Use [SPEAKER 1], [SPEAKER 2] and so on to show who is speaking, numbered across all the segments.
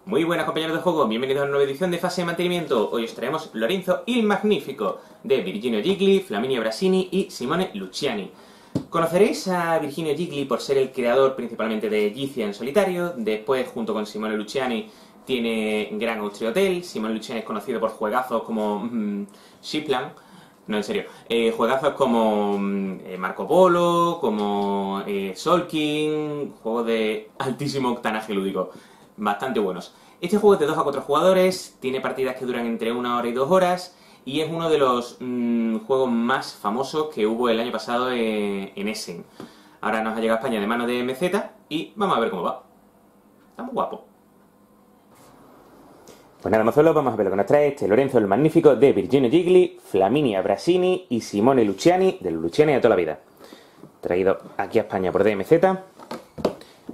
[SPEAKER 1] Muy buenas compañeros de juego, bienvenidos a una nueva edición de Fase de Mantenimiento. Hoy os traemos Lorenzo il Magnifico, de Virginio Gigli, Flaminia Brasini y Simone Luciani. Conoceréis a Virginio Gigli por ser el creador principalmente de Gythia en solitario. Después, junto con Simone Luciani, tiene Grand Austria Hotel. Simone Luciani es conocido por juegazos como Shipland. No, en serio. Juegazos como Marco Polo, como Solking, juegos de altísimo octanaje lúdico. Bastante buenos. Este juego es de 2 a 4 jugadores, tiene partidas que duran entre 1 hora y 2 horas y es uno de los juegos más famosos que hubo el año pasado en Essen. Ahora nos ha llegado a España de mano de MZ y vamos a ver cómo va. Está muy guapo.
[SPEAKER 2] Pues nada, mozuelos, vamos a ver lo que nos trae este Lorenzo il Magnifico de Virginio Gigli, Flaminia Brasini y Simone Luciani, de los Luciani de toda la vida. Traído aquí a España por DMZ.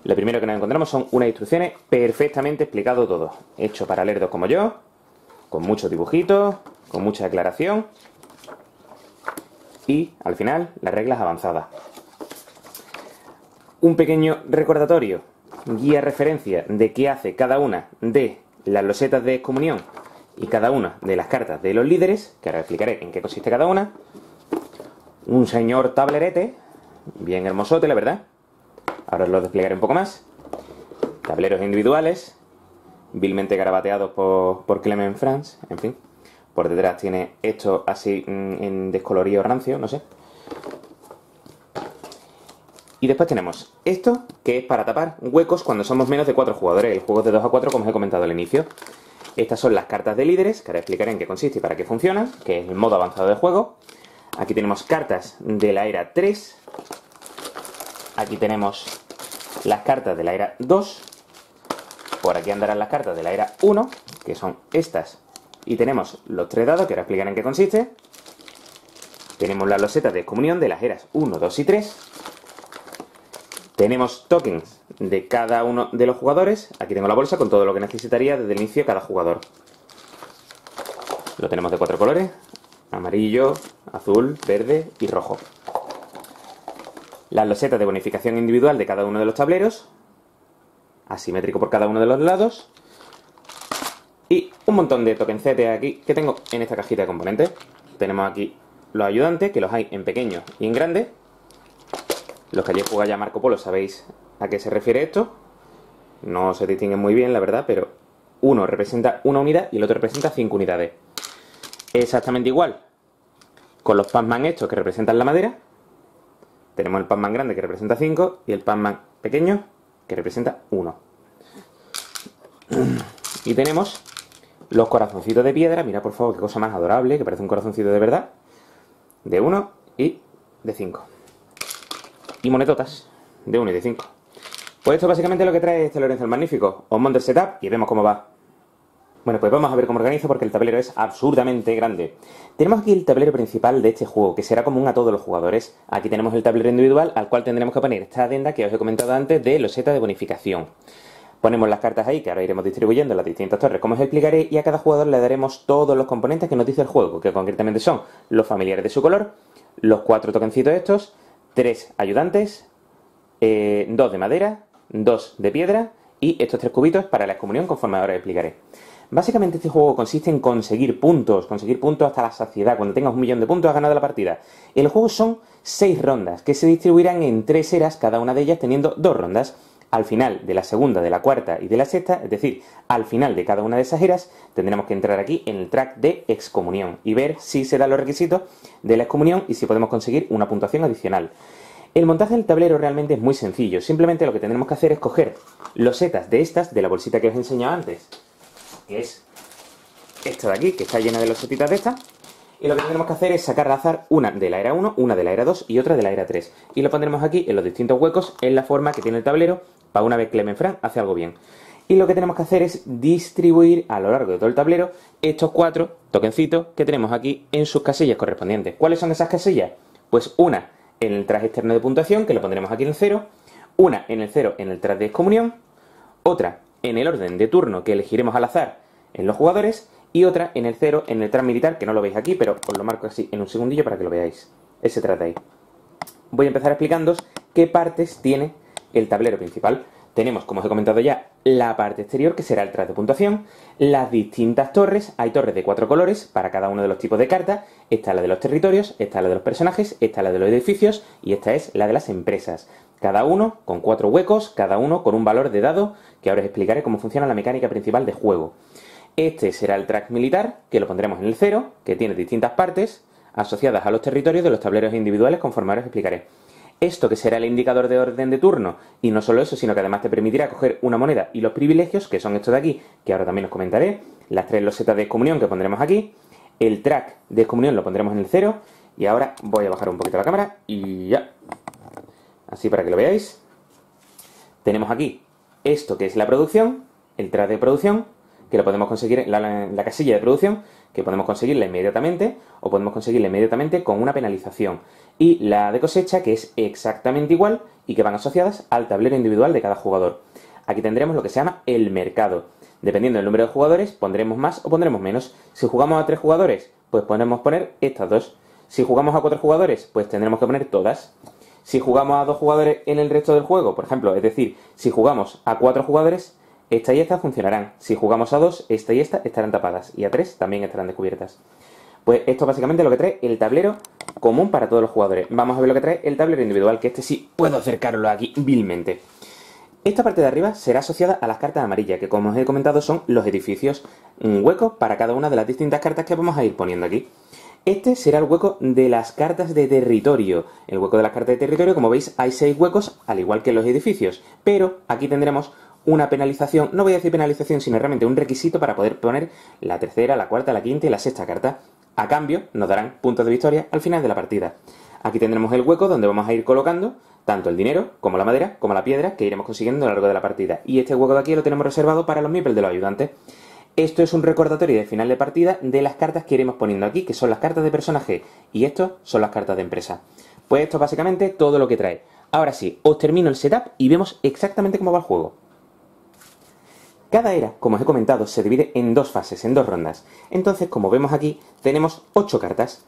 [SPEAKER 2] Lo primero que nos encontramos son unas instrucciones perfectamente explicado todo. Hecho para lerdos como yo, con muchos dibujitos, con mucha aclaración. Y, al final, las reglas avanzadas. Un pequeño recordatorio, guía referencia de qué hace cada una de las losetas de excomunión y cada una de las cartas de los líderes, que ahora explicaré en qué consiste cada una. Un señor tablerete, bien hermosote, la verdad. Ahora os lo desplegaré un poco más. Tableros individuales, vilmente garabateados por Clement France, en fin. Por detrás tiene esto así en descolorido rancio, no sé. Y después tenemos esto, que es para tapar huecos cuando somos menos de 4 jugadores. El juego es de 2 a 4, como os he comentado al inicio. Estas son las cartas de líderes, que ahora explicaré en qué consiste y para qué funcionan, que es el modo avanzado de juego. Aquí tenemos cartas de la era 3. Aquí tenemos las cartas de la era 2. Por aquí andarán las cartas de la era 1, que son estas. Y tenemos los 3 dados, que ahora explicaré en qué consiste. Tenemos las losetas de excomunión de las eras 1, 2 y 3. Tenemos tokens de cada uno de los jugadores. Aquí tengo la bolsa con todo lo que necesitaría desde el inicio de cada jugador. Lo tenemos de 4 colores: amarillo, azul, verde y rojo. Las losetas de bonificación individual de cada uno de los tableros, asimétrico por cada uno de los lados. Y un montón de tokencetes aquí que tengo en esta cajita de componentes. Tenemos aquí los ayudantes, que los hay en pequeño y en grande. Los que hayáis jugado ya Marco Polo sabéis a qué se refiere esto. No se distinguen muy bien, la verdad, pero uno representa una unidad y el otro representa 5 unidades. Exactamente igual con los Pac-Man estos que representan la madera. Tenemos el Pac-Man grande que representa 5 y el Pac-Man pequeño que representa 1. Y tenemos los corazoncitos de piedra. Mirad por favor qué cosa más adorable, que parece un corazoncito de verdad. De 1 y de 5. Y monetotas de 1 y de 5. Pues esto básicamente es lo que trae este Lorenzo il Magnifico. Os monto el setup y vemos cómo va. Bueno, pues vamos a ver cómo organizo porque el tablero es absurdamente grande. Tenemos aquí el tablero principal de este juego, que será común a todos los jugadores. Aquí tenemos el tablero individual, al cual tendremos que poner esta adenda que os he comentado antes de loseta de bonificación. Ponemos las cartas ahí, que ahora iremos distribuyendo en las distintas torres, como os explicaré, y a cada jugador le daremos todos los componentes que nos dice el juego, que concretamente son los familiares de su color, los 4 tokencitos estos, 3 ayudantes, 2 de madera, 2 de piedra y estos 3 cubitos para la excomunión, conforme ahora explicaré. Básicamente este juego consiste en conseguir puntos hasta la saciedad. Cuando tengas 1.000.000 de puntos has ganado la partida. El juego son 6 rondas que se distribuirán en 3 eras, cada una de ellas teniendo 2 rondas. Al final de la segunda, de la cuarta y de la sexta, es decir, al final de cada una de esas eras, tendremos que entrar aquí en el track de excomunión y ver si se dan los requisitos de la excomunión y si podemos conseguir una puntuación adicional. El montaje del tablero realmente es muy sencillo. Simplemente lo que tendremos que hacer es coger losetas de estas, de la bolsita que os he enseñado antes, que es esta de aquí, que está llena de losetitas de estas, y lo que tendremos que hacer es sacar al azar una de la era 1, una de la era 2 y otra de la era 3. Y lo pondremos aquí en los distintos huecos en la forma que tiene el tablero, para una vez Clement France hace algo bien. Y lo que tenemos que hacer es distribuir a lo largo de todo el tablero estos 4 tokencitos que tenemos aquí en sus casillas correspondientes. ¿Cuáles son esas casillas? Pues una en el traje externo de puntuación, que lo pondremos aquí en el 0, una en el 0 en el traje de excomunión, otra en el orden de turno que elegiremos al azar en los jugadores, y otra en el 0 en el traje militar, que no lo veis aquí, pero os lo marco así en un segundillo para que lo veáis. Ese traje de ahí. Voy a empezar explicándoos qué partes tiene el tablero principal. tenemos, como os he comentado ya, la parte exterior, que será el track de puntuación, las distintas torres. Hay torres de 4 colores para cada uno de los tipos de cartas. Esta es la de los territorios, esta es la de los personajes, esta es la de los edificios y esta es la de las empresas. Cada uno con 4 huecos, cada uno con un valor de dado, que ahora os explicaré cómo funciona la mecánica principal de juego. Este será el track militar, que lo pondremos en el 0, que tiene distintas partes asociadas a los territorios de los tableros individuales, conforme ahora os explicaré. Esto, que será el indicador de orden de turno, y no solo eso, sino que además te permitirá coger una moneda y los privilegios, que son estos de aquí, que ahora también os comentaré, las 3 losetas de excomunión que pondremos aquí, el track de excomunión lo pondremos en el 0, y ahora voy a bajar un poquito la cámara, y ya, así para que lo veáis. Tenemos aquí esto que es la producción, el track de producción, que lo podemos conseguir en la casilla de producción, que podemos conseguirla inmediatamente, o podemos conseguirla inmediatamente con una penalización. Y la de cosecha, que es exactamente igual y que van asociadas al tablero individual de cada jugador. Aquí tendremos lo que se llama el mercado. Dependiendo del número de jugadores, pondremos más o pondremos menos. Si jugamos a 3 jugadores, pues podemos poner estas dos. Si jugamos a 4 jugadores, pues tendremos que poner todas. Si jugamos a 2 jugadores en el resto del juego, por ejemplo, es decir, si jugamos a 4 jugadores, esta y esta funcionarán. Si jugamos a 2, esta y esta estarán tapadas. Y a 3 también estarán descubiertas. Pues esto básicamente es lo que trae el tablero común para todos los jugadores. Vamos a ver lo que trae el tablero individual, que este sí puedo acercarlo aquí vilmente. Esta parte de arriba será asociada a las cartas amarillas, que como os he comentado son los edificios, un hueco para cada una de las distintas cartas que vamos a ir poniendo aquí. Este será el hueco de las cartas de territorio. El hueco de las cartas de territorio, como veis, hay 6 huecos, al igual que en los edificios. Pero aquí tendremos una penalización, no voy a decir penalización, sino realmente un requisito para poder poner la tercera, la cuarta, la quinta y la sexta carta. A cambio, nos darán puntos de victoria al final de la partida. Aquí tendremos el hueco donde vamos a ir colocando tanto el dinero, como la madera, como la piedra, que iremos consiguiendo a lo largo de la partida. Y este hueco de aquí lo tenemos reservado para los meeples de los ayudantes. Esto es un recordatorio de final de partida de las cartas que iremos poniendo aquí, que son las cartas de personaje, y esto son las cartas de empresa. Pues esto es básicamente todo lo que trae. Ahora sí, os termino el setup y vemos exactamente cómo va el juego. Cada era, como os he comentado, se divide en 2 fases, en 2 rondas. Entonces, como vemos aquí, tenemos 8 cartas.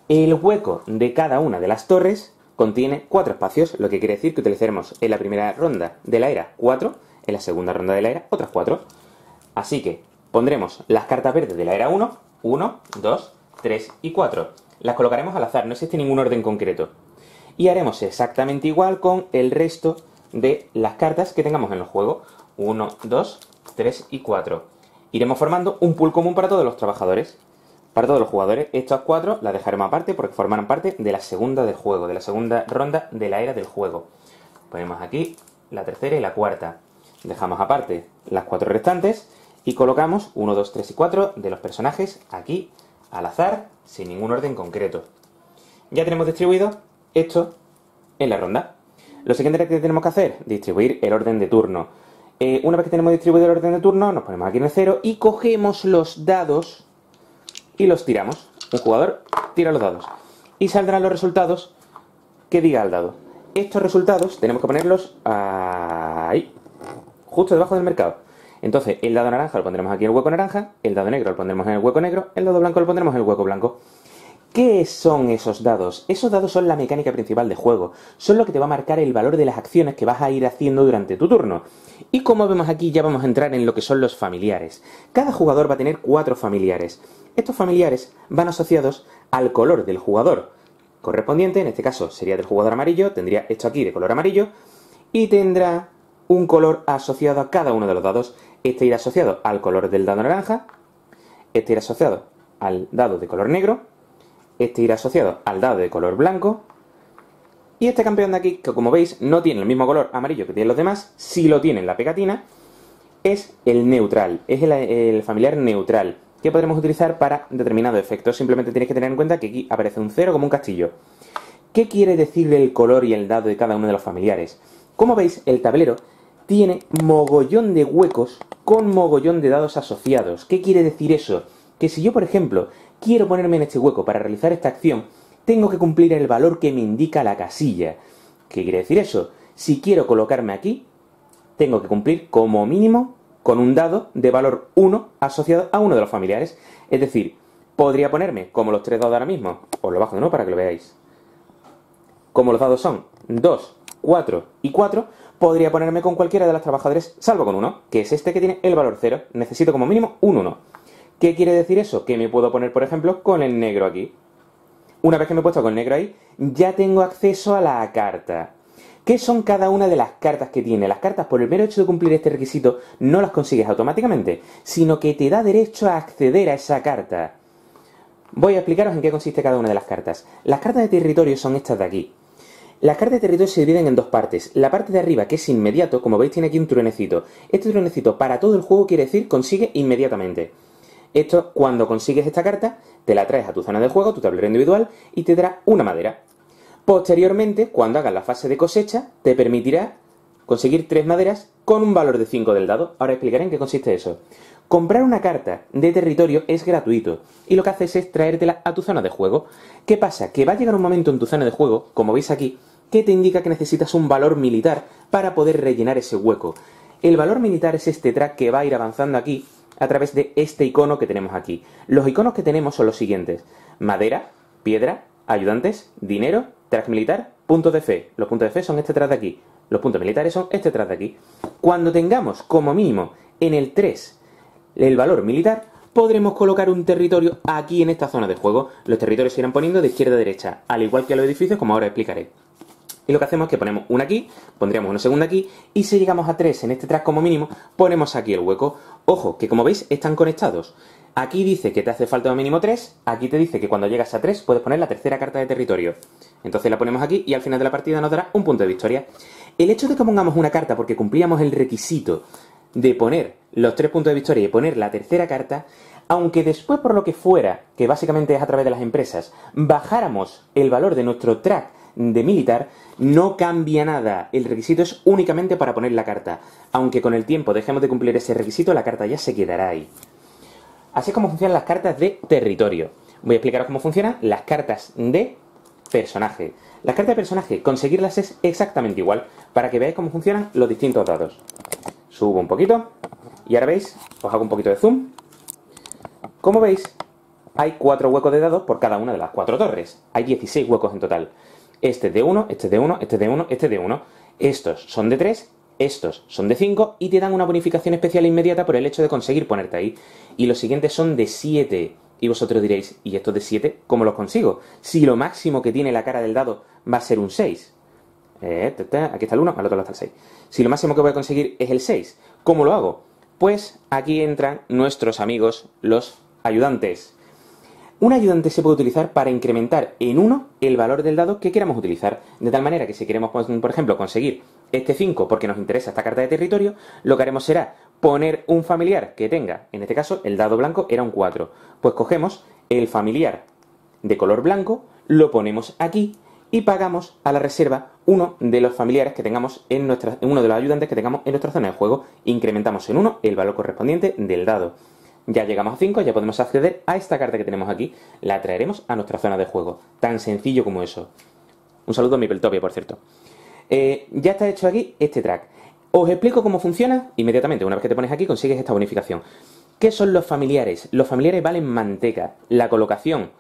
[SPEAKER 2] El hueco de cada una de las torres contiene 4 espacios, lo que quiere decir que utilizaremos en la primera ronda de la era 4, en la segunda ronda de la era otras 4. Así que pondremos las cartas verdes de la era 1, 1, 2, 3 y 4. Las colocaremos al azar, no existe ningún orden concreto. Y haremos exactamente igual con el resto de las cartas que tengamos en el juego. 1, 2, 3 y 4. Iremos formando un pool común para todos los trabajadores, para todos los jugadores. Estas 4 las dejaremos aparte porque formarán parte de la segunda del juego, de la segunda ronda de la era del juego. Ponemos aquí la tercera y la cuarta. Dejamos aparte las 4 restantes y colocamos 1, 2, 3 y 4 de los personajes aquí al azar, sin ningún orden concreto. Ya tenemos distribuido esto en la ronda. Lo siguiente que tenemos que hacer, distribuir el orden de turno. Una vez que tenemos distribuido el orden de turno, nos ponemos aquí en el 0 y cogemos los dados y los tiramos. Un jugador tira los dados y saldrán los resultados que diga el dado. Estos resultados tenemos que ponerlos ahí, justo debajo del mercado. Entonces, el dado naranja lo pondremos aquí en el hueco naranja, el dado negro lo pondremos en el hueco negro, el dado blanco lo pondremos en el hueco blanco. ¿Qué son esos dados? Esos dados son la mecánica principal de juego. Son lo que te va a marcar el valor de las acciones que vas a ir haciendo durante tu turno. Y como vemos aquí, ya vamos a entrar en lo que son los familiares. Cada jugador va a tener 4 familiares. Estos familiares van asociados al color del jugador correspondiente. En este caso sería del jugador amarillo. Tendría esto aquí de color amarillo. Y tendrá un color asociado a cada uno de los dados. Este irá asociado al color del dado naranja. Este irá asociado al dado de color negro. Este irá asociado al dado de color blanco. Y este campeón de aquí, que como veis no tiene el mismo color amarillo que tienen los demás, sí lo tiene en la pegatina, es el neutral, es el familiar neutral, que podremos utilizar para determinados efectos. Simplemente tenéis que tener en cuenta que aquí aparece un 0 como un castillo. ¿Qué quiere decir el color y el dado de cada uno de los familiares? Como veis, el tablero tiene mogollón de huecos con mogollón de dados asociados. ¿Qué quiere decir eso? Que si yo, por ejemplo, quiero ponerme en este hueco para realizar esta acción, tengo que cumplir el valor que me indica la casilla. ¿Qué quiere decir eso? Si quiero colocarme aquí, tengo que cumplir como mínimo con un dado de valor 1 asociado a uno de los familiares. Es decir, podría ponerme como los 3 dados ahora mismo. Os lo bajo de nuevo para que lo veáis. Como los dados son 2, 4 y 4, podría ponerme con cualquiera de los trabajadores, salvo con uno, que es este que tiene el valor 0. Necesito como mínimo un 1. ¿Qué quiere decir eso? Que me puedo poner, por ejemplo, con el negro aquí. Una vez que me he puesto con el negro ahí, ya tengo acceso a la carta. ¿Qué son cada una de las cartas que tiene? Las cartas, por el mero hecho de cumplir este requisito, no las consigues automáticamente, sino que te da derecho a acceder a esa carta. Voy a explicaros en qué consiste cada una de las cartas. Las cartas de territorio son estas de aquí. Las cartas de territorio se dividen en dos partes. La parte de arriba, que es inmediato, como veis tiene aquí un truenecito. Este truenecito para todo el juego quiere decir consigue inmediatamente. Esto, cuando consigues esta carta, te la traes a tu zona de juego, tu tablero individual, y te dará una madera. Posteriormente, cuando hagas la fase de cosecha, te permitirá conseguir 3 maderas con un valor de 5 del dado. Ahora explicaré en qué consiste eso. Comprar una carta de territorio es gratuito, y lo que haces es traértela a tu zona de juego. ¿Qué pasa? Que va a llegar un momento en tu zona de juego, como veis aquí, que te indica que necesitas un valor militar para poder rellenar ese hueco. El valor militar es este track que va a ir avanzando aquí a través de este icono que tenemos aquí. Los iconos que tenemos son los siguientes: madera, piedra, ayudantes, dinero, track militar, puntos de fe. Los puntos de fe son este track de aquí. Los puntos militares son este track de aquí. Cuando tengamos como mínimo en el 3 el valor militar, podremos colocar un territorio aquí en esta zona de juego. Los territorios se irán poniendo de izquierda a derecha, al igual que los edificios, como ahora explicaré. Y lo que hacemos es que ponemos uno aquí, pondríamos una segunda aquí, y si llegamos a 3 en este track como mínimo, ponemos aquí el hueco. Ojo, que como veis están conectados. Aquí dice que te hace falta un mínimo 3, aquí te dice que cuando llegas a 3 puedes poner la tercera carta de territorio. Entonces la ponemos aquí y al final de la partida nos dará un punto de victoria. El hecho de que pongamos una carta porque cumplíamos el requisito de poner los 3 puntos de victoria y poner la tercera carta, aunque después por lo que fuera, que básicamente es a través de las empresas, bajáramos el valor de nuestro track de militar, no cambia nada. El requisito es únicamente para poner la carta. Aunque con el tiempo dejemos de cumplir ese requisito, la carta ya se quedará ahí. Así es como funcionan las cartas de territorio. Voy a explicaros cómo funcionan las cartas de personaje. Las cartas de personaje, conseguirlas es exactamente igual, para que veáis cómo funcionan los distintos dados. Subo un poquito, y ahora veis, os hago un poquito de zoom. Como veis, hay 4 huecos de dados por cada una de las 4 torres. Hay 16 huecos en total. Este es de 1, este es de 1, este es de 1, este es de 1. Estos son de 3, estos son de 5 y te dan una bonificación especial inmediata por el hecho de conseguir ponerte ahí. Y los siguientes son de 7. Y vosotros diréis, ¿y estos de 7 cómo los consigo? Si lo máximo que tiene la cara del dado va a ser un 6. Aquí está el 1, al otro lado está el 6. Si lo máximo que voy a conseguir es el 6, ¿cómo lo hago? Pues aquí entran nuestros amigos, los ayudantes. Un ayudante se puede utilizar para incrementar en 1 el valor del dado que queramos utilizar. De tal manera que si queremos, por ejemplo, conseguir este 5 porque nos interesa esta carta de territorio, lo que haremos será poner un familiar que tenga, en este caso el dado blanco era un 4. Pues cogemos el familiar de color blanco, lo ponemos aquí y pagamos a la reserva uno de los familiares que tengamos uno de los ayudantes que tengamos en nuestra zona de juego. Incrementamos en 1 el valor correspondiente del dado. Ya llegamos a 5, ya podemos acceder a esta carta que tenemos aquí. La traeremos a nuestra zona de juego. Tan sencillo como eso. Un saludo a mi Peltopia, por cierto. Ya está hecho aquí este track. Os explico cómo funciona inmediatamente. Una vez que te pones aquí consigues esta bonificación. ¿Qué son los familiares? Los familiares valen manteca. La colocación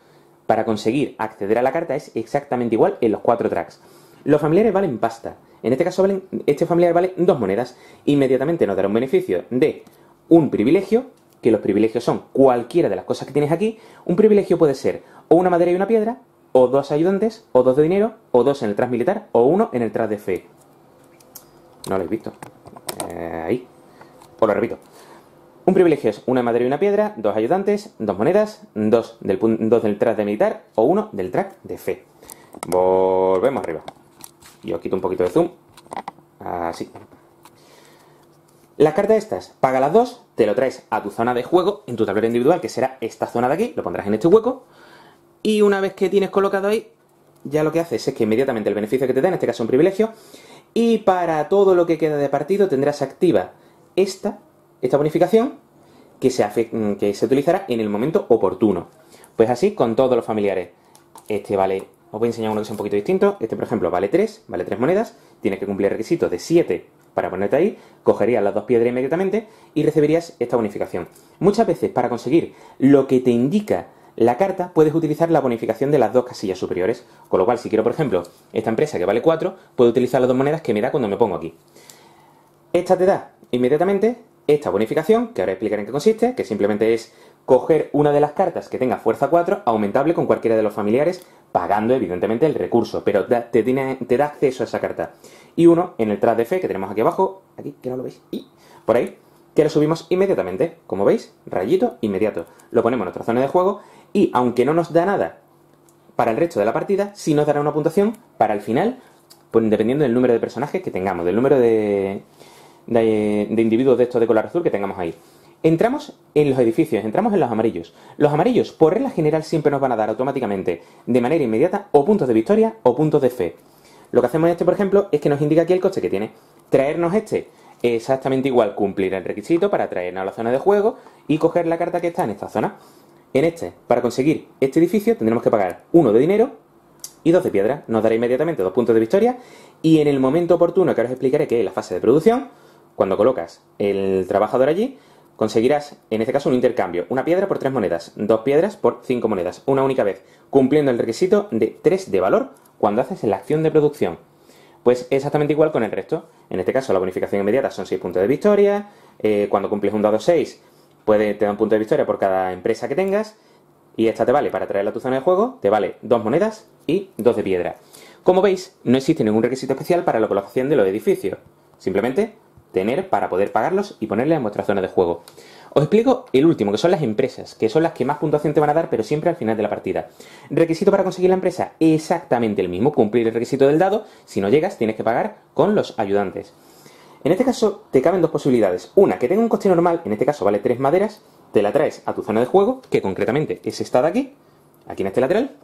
[SPEAKER 2] para conseguir acceder a la carta es exactamente igual en los 4 tracks. Los familiares valen pasta. En este caso este familiar vale 2 monedas. Inmediatamente nos dará un beneficio de un privilegio, que los privilegios son cualquiera de las cosas que tienes aquí. Un privilegio puede ser o una madera y una piedra, o 2 ayudantes, o 2 de dinero, o 2 en el track militar, o 1 en el track de fe. No lo habéis visto. Ahí. Os lo repito. Un privilegio es una madera y una piedra, 2 ayudantes, 2 monedas, 2 del track de militar, o 1 del track de fe. Volvemos arriba. Y os quito un poquito de zoom. Así. Las cartas estas, paga las 2, te lo traes a tu zona de juego, en tu tablero individual, que será esta zona de aquí, lo pondrás en este hueco, y una vez que tienes colocado ahí, ya lo que haces es que inmediatamente el beneficio que te da, en este caso un privilegio, y para todo lo que queda de partido tendrás activa esta bonificación que se utilizará en el momento oportuno. Pues así con todos los familiares. Este vale, os voy a enseñar uno que sea un poquito distinto. Este, por ejemplo, vale 3 monedas, tienes que cumplir el requisito de 7 para ponerte ahí, cogerías las 2 piedras inmediatamente y recibirías esta bonificación. Muchas veces para conseguir lo que te indica la carta puedes utilizar la bonificación de las dos casillas superiores. Con lo cual, si quiero, por ejemplo, esta empresa que vale 4, puedo utilizar las dos monedas que me da cuando me pongo aquí. Esta te da inmediatamente esta bonificación, que ahora explicaré en qué consiste, que simplemente es coger una de las cartas que tenga fuerza 4, aumentable con cualquiera de los familiares, pagando evidentemente el recurso, pero te da acceso a esa carta. Y uno en el Tras de Fe, que tenemos aquí abajo, aquí, que no lo veis, y por ahí, que lo subimos inmediatamente. Como veis, rayito inmediato. Lo ponemos en nuestra zona de juego y aunque no nos da nada para el resto de la partida, sí nos dará una puntuación para el final, pues dependiendo del número de personajes que tengamos, del número de individuos de estos de color azul que tengamos ahí. Entramos en los edificios, entramos en los amarillos. Los amarillos, por regla general, siempre nos van a dar automáticamente, de manera inmediata, o puntos de victoria o puntos de fe. Lo que hacemos en este, por ejemplo, es que nos indica aquí el coste que tiene. Traernos este, exactamente igual, cumplir el requisito para traernos a la zona de juego y coger la carta que está en esta zona. En este, para conseguir este edificio, tendremos que pagar 1 de dinero y 2 de piedra. Nos dará inmediatamente 2 puntos de victoria y en el momento oportuno, que ahora os explicaré que es la fase de producción, cuando colocas el trabajador allí, conseguirás, en este caso, un intercambio. Una piedra por 3 monedas, 2 piedras por 5 monedas, una única vez, cumpliendo el requisito de 3 de valor cuando haces la acción de producción. Pues exactamente igual con el resto. En este caso, la bonificación inmediata son 6 puntos de victoria. Cuando cumples un dado 6, te da un punto de victoria por cada empresa que tengas. Y esta te vale para traerla a tu zona de juego, te vale 2 monedas y 2 de piedra. Como veis, no existe ningún requisito especial para la colocación de los edificios. Simplemente tener para poder pagarlos y ponerle en vuestra zona de juego. Os explico el último, que son las empresas, que son las que más puntuación te van a dar, pero siempre al final de la partida. Requisito para conseguir la empresa, exactamente el mismo, cumplir el requisito del dado. Si no llegas, tienes que pagar con los ayudantes. En este caso, te caben dos posibilidades. Una, que tenga un coste normal, en este caso vale 3 maderas, te la traes a tu zona de juego, que concretamente es esta de aquí en este lateral,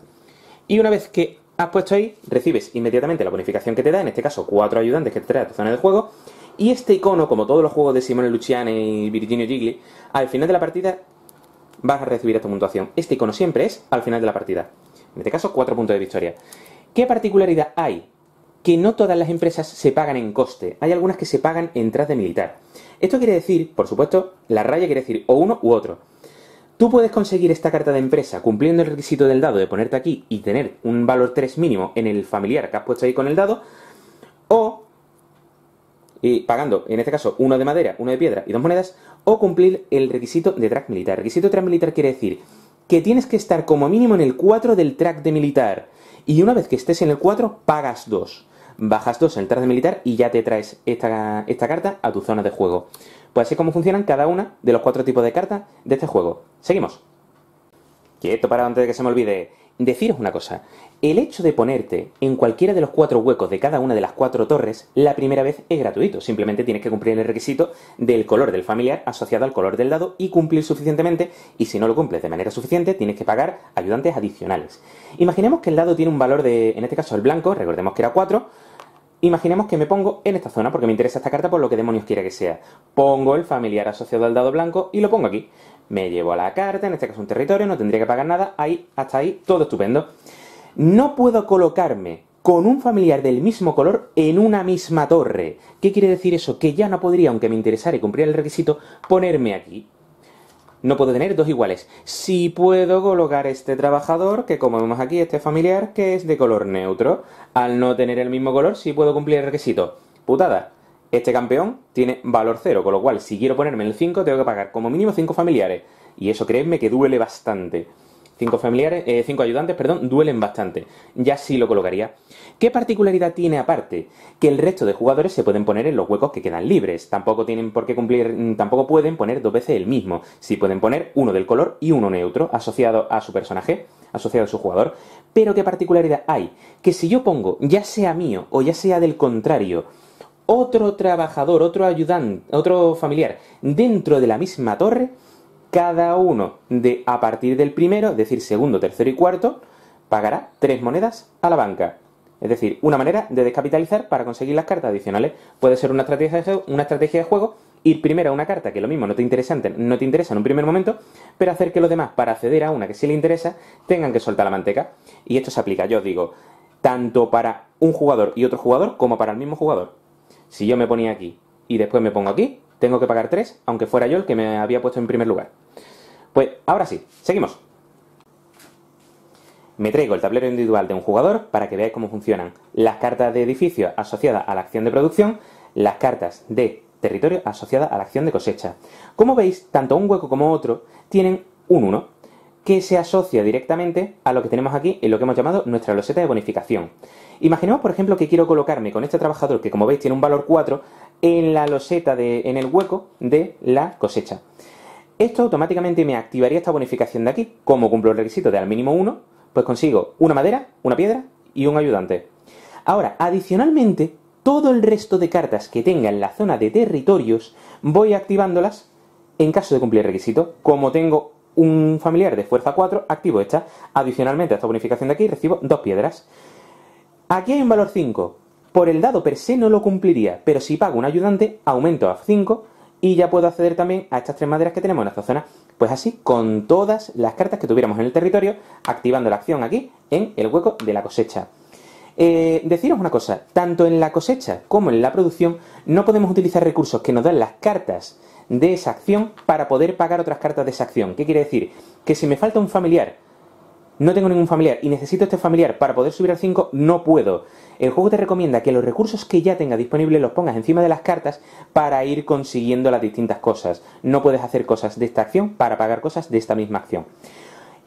[SPEAKER 2] y una vez que has puesto ahí, recibes inmediatamente la bonificación que te da, en este caso 4 ayudantes que te trae a tu zona de juego. Y este icono, como todos los juegos de Simone Luciani y Virginio Gigli, al final de la partida vas a recibir esta puntuación. Este icono siempre es al final de la partida. En este caso, 4 puntos de victoria. ¿Qué particularidad hay? Que no todas las empresas se pagan en coste. Hay algunas que se pagan en Tras de Militar. Esto quiere decir, por supuesto, la raya quiere decir o uno u otro. Tú puedes conseguir esta carta de empresa cumpliendo el requisito del dado de ponerte aquí y tener un valor 3 mínimo en el familiar que has puesto ahí con el dado, o pagando, en este caso, 1 de madera, 1 de piedra y 2 monedas, o cumplir el requisito de track militar. El requisito de track militar quiere decir que tienes que estar como mínimo en el 4 del track de militar. Y una vez que estés en el 4, pagas 2. Bajas 2 en el track de militar y ya te traes esta carta a tu zona de juego. Pues así es como funcionan cada una de los 4 tipos de cartas de este juego. Seguimos. Quieto para antes de que se me olvide. Deciros una cosa, el hecho de ponerte en cualquiera de los 4 huecos de cada una de las 4 torres, la primera vez es gratuito, simplemente tienes que cumplir el requisito del color del familiar asociado al color del dado y cumplir suficientemente, y si no lo cumples de manera suficiente, tienes que pagar ayudantes adicionales. Imaginemos que el dado tiene un valor de, en este caso el blanco, recordemos que era 4, imaginemos que me pongo en esta zona porque me interesa esta carta por lo que demonios quiera que sea. Pongo el familiar asociado al dado blanco y lo pongo aquí. Me llevo a la carta, en este caso un territorio, no tendría que pagar nada, ahí, hasta ahí, todo estupendo. No puedo colocarme con un familiar del mismo color en una misma torre. ¿Qué quiere decir eso? Que ya no podría, aunque me interesara y cumpliera el requisito, ponerme aquí. No puedo tener 2 iguales. Sí puedo colocar este trabajador, que como vemos aquí, este familiar, que es de color neutro. Al no tener el mismo color, sí puedo cumplir el requisito. Putada. Este campeón tiene valor 0, con lo cual, si quiero ponerme en el 5, tengo que pagar como mínimo 5 familiares. Y eso, creedme, que duele bastante. 5 ayudantes, duelen bastante. Ya sí lo colocaría. ¿Qué particularidad tiene aparte? Que el resto de jugadores se pueden poner en los huecos que quedan libres. Tampoco tienen por qué tampoco pueden poner 2 veces el mismo. Sí pueden poner uno del color y uno neutro, asociado a su personaje, asociado a su jugador. Pero ¿qué particularidad hay? Que si yo pongo, ya sea mío o ya sea del contrario, otro trabajador, otro ayudante, otro familiar dentro de la misma torre, cada uno a partir del primero, es decir, segundo, tercero y cuarto, pagará 3 monedas a la banca. Es decir, una manera de descapitalizar para conseguir las cartas adicionales. Puede ser una estrategia de juego, ir primero a una carta que lo mismo no te interesa en un primer momento, pero hacer que los demás, para acceder a una que sí le interesa, tengan que soltar la manteca. Y esto se aplica, yo os digo, tanto para un jugador y otro jugador como para el mismo jugador. Si yo me ponía aquí y después me pongo aquí, tengo que pagar 3, aunque fuera yo el que me había puesto en primer lugar. Pues ahora sí, seguimos. Me traigo el tablero individual de un jugador para que veáis cómo funcionan las cartas de edificio asociadas a la acción de producción, las cartas de territorio asociadas a la acción de cosecha. Como veis, tanto un hueco como otro tienen un 1, que se asocia directamente a lo que tenemos aquí en lo que hemos llamado nuestra loseta de bonificación. Imaginemos, por ejemplo, que quiero colocarme con este trabajador, que como veis tiene un valor 4, en la loseta, en el hueco de la cosecha. Esto automáticamente me activaría esta bonificación de aquí. Como cumplo el requisito de al mínimo 1, pues consigo una madera, una piedra y un ayudante. Ahora, adicionalmente, todo el resto de cartas que tenga en la zona de territorios, voy activándolas en caso de cumplir el requisito. Como tengo un familiar de fuerza 4, activo esta. Adicionalmente a esta bonificación de aquí, recibo 2 piedras. Aquí hay un valor 5. Por el dado per se no lo cumpliría, pero si pago un ayudante, aumento a 5 y ya puedo acceder también a estas 3 maderas que tenemos en esta zona. Pues así, con todas las cartas que tuviéramos en el territorio, activando la acción aquí, en el hueco de la cosecha. Deciros una cosa, tanto en la cosecha como en la producción, no podemos utilizar recursos que nos dan las cartas de esa acción para poder pagar otras cartas de esa acción. ¿Qué quiere decir? Que si me falta un familiar, no tengo ningún familiar y necesito este familiar para poder subir al 5, no puedo. El juego te recomienda que los recursos que ya tengas disponibles los pongas encima de las cartas para ir consiguiendo las distintas cosas. No puedes hacer cosas de esta acción para pagar cosas de esta misma acción.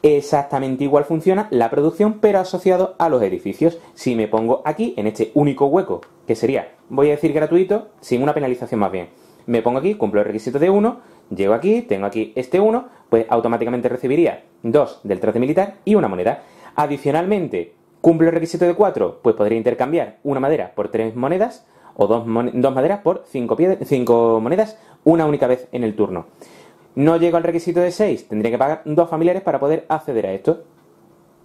[SPEAKER 2] Exactamente igual funciona la producción, pero asociado a los edificios. Si me pongo aquí, en este único hueco, que sería, voy a decir gratuito, sin una penalización más bien. Me pongo aquí, cumplo el requisito de 1, llego aquí, tengo aquí este 1, pues automáticamente recibiría 2 del trote militar y una moneda. Adicionalmente, cumplo el requisito de 4, pues podría intercambiar una madera por 3 monedas, o 2 maderas por 5 monedas, una única vez en el turno. No llego al requisito de 6, tendría que pagar 2 familiares para poder acceder a esto.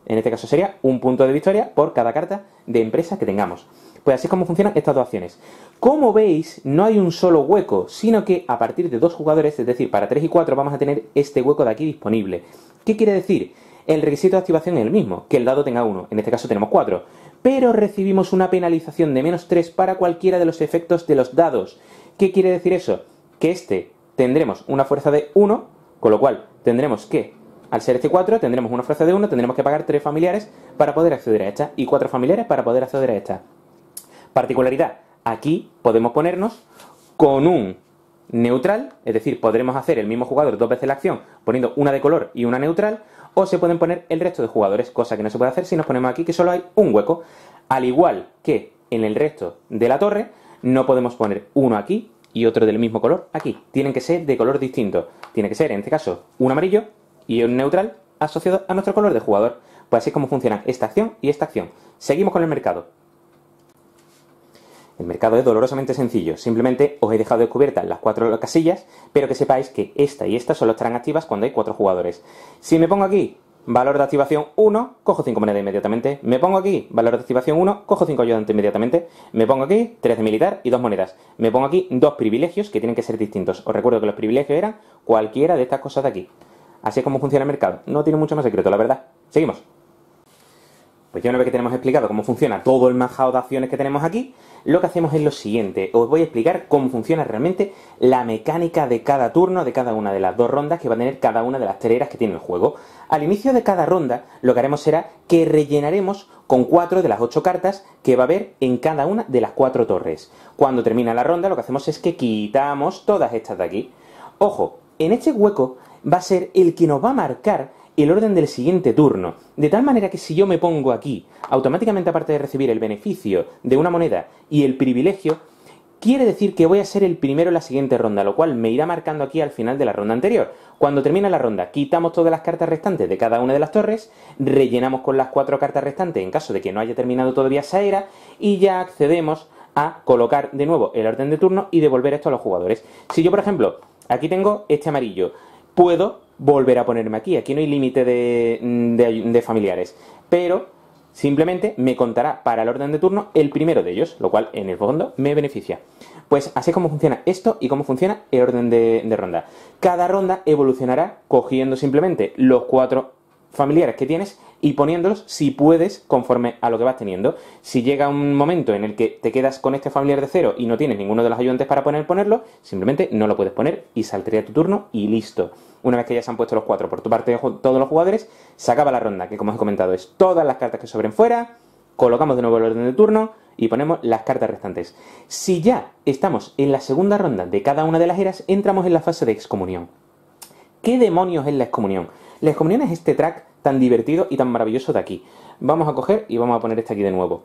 [SPEAKER 2] En este caso sería un punto de victoria por cada carta de empresa que tengamos. Pues así es como funcionan estas dos acciones. Como veis, no hay un solo hueco, sino que a partir de 2 jugadores, es decir, para 3 y 4, vamos a tener este hueco de aquí disponible. ¿Qué quiere decir? El requisito de activación es el mismo, que el dado tenga 1. En este caso tenemos 4. Pero recibimos una penalización de -3 para cualquiera de los efectos de los dados. ¿Qué quiere decir eso? Que tendremos una fuerza de 1, con lo cual tendremos que, al ser este 4, tendremos una fuerza de 1, tendremos que pagar 3 familiares para poder acceder a esta, y 4 familiares para poder acceder a esta. Particularidad, aquí podemos ponernos con un neutral, es decir, podremos hacer el mismo jugador 2 veces la acción poniendo una de color y una neutral, o se pueden poner el resto de jugadores, cosa que no se puede hacer si nos ponemos aquí que solo hay un hueco. Al igual que en el resto de la torre, no podemos poner uno aquí y otro del mismo color aquí. Tienen que ser de color distinto. Tiene que ser, en este caso, un amarillo y un neutral asociado a nuestro color de jugador. Pues así es como funcionan esta acción y esta acción. Seguimos con el mercado. El mercado es dolorosamente sencillo, simplemente os he dejado descubiertas las 4 casillas, pero que sepáis que esta y esta solo estarán activas cuando hay 4 jugadores. Si me pongo aquí, valor de activación 1, cojo 5 monedas inmediatamente. Me pongo aquí, valor de activación 1, cojo 5 ayudantes inmediatamente. Me pongo aquí, 3 de militar y 2 monedas. Me pongo aquí 2 privilegios que tienen que ser distintos. Os recuerdo que los privilegios eran cualquiera de estas cosas de aquí. Así es como funciona el mercado. No tiene mucho más secreto, la verdad. Seguimos. Pues ya una vez que tenemos explicado cómo funciona todo el manjado de acciones que tenemos aquí, lo que hacemos es lo siguiente. Os voy a explicar cómo funciona realmente la mecánica de cada turno, de cada una de las 2 rondas que va a tener cada una de las teleras que tiene el juego. Al inicio de cada ronda, lo que haremos será que rellenaremos con 4 de las 8 cartas que va a haber en cada una de las 4 torres. Cuando termina la ronda, lo que hacemos es que quitamos todas estas de aquí. Ojo, en este hueco va a ser el que nos va a marcar el orden del siguiente turno, de tal manera que si yo me pongo aquí, automáticamente aparte de recibir el beneficio de una moneda y el privilegio, quiere decir que voy a ser el primero en la siguiente ronda, lo cual me irá marcando aquí al final de la ronda anterior. Cuando termina la ronda, quitamos todas las cartas restantes de cada una de las torres, rellenamos con las 4 cartas restantes en caso de que no haya terminado todavía esa era, y ya accedemos a colocar de nuevo el orden de turno y devolver esto a los jugadores. Si yo, por ejemplo, aquí tengo este amarillo, puedo volver a ponerme aquí. Aquí no hay límite de familiares, pero simplemente me contará para el orden de turno el primero de ellos, lo cual en el fondo me beneficia. Pues así es como funciona esto y cómo funciona el orden de ronda. Cada ronda evolucionará cogiendo simplemente los 4 familiares que tienes y poniéndolos si puedes conforme a lo que vas teniendo. Si llega un momento en el que te quedas con este familiar de 0 y no tienes ninguno de los ayudantes para ponerlo, simplemente no lo puedes poner y saldría tu turno y listo. Una vez que ya se han puesto los 4 por tu parte de todos los jugadores, se acaba la ronda, que como os he comentado es todas las cartas que sobren fuera, colocamos de nuevo el orden de turno y ponemos las cartas restantes. Si ya estamos en la segunda ronda de cada una de las eras, entramos en la fase de excomunión. ¿Qué demonios es la excomunión? La excomunión es este track tan divertido y tan maravilloso de aquí. Vamos a coger y vamos a poner este aquí de nuevo.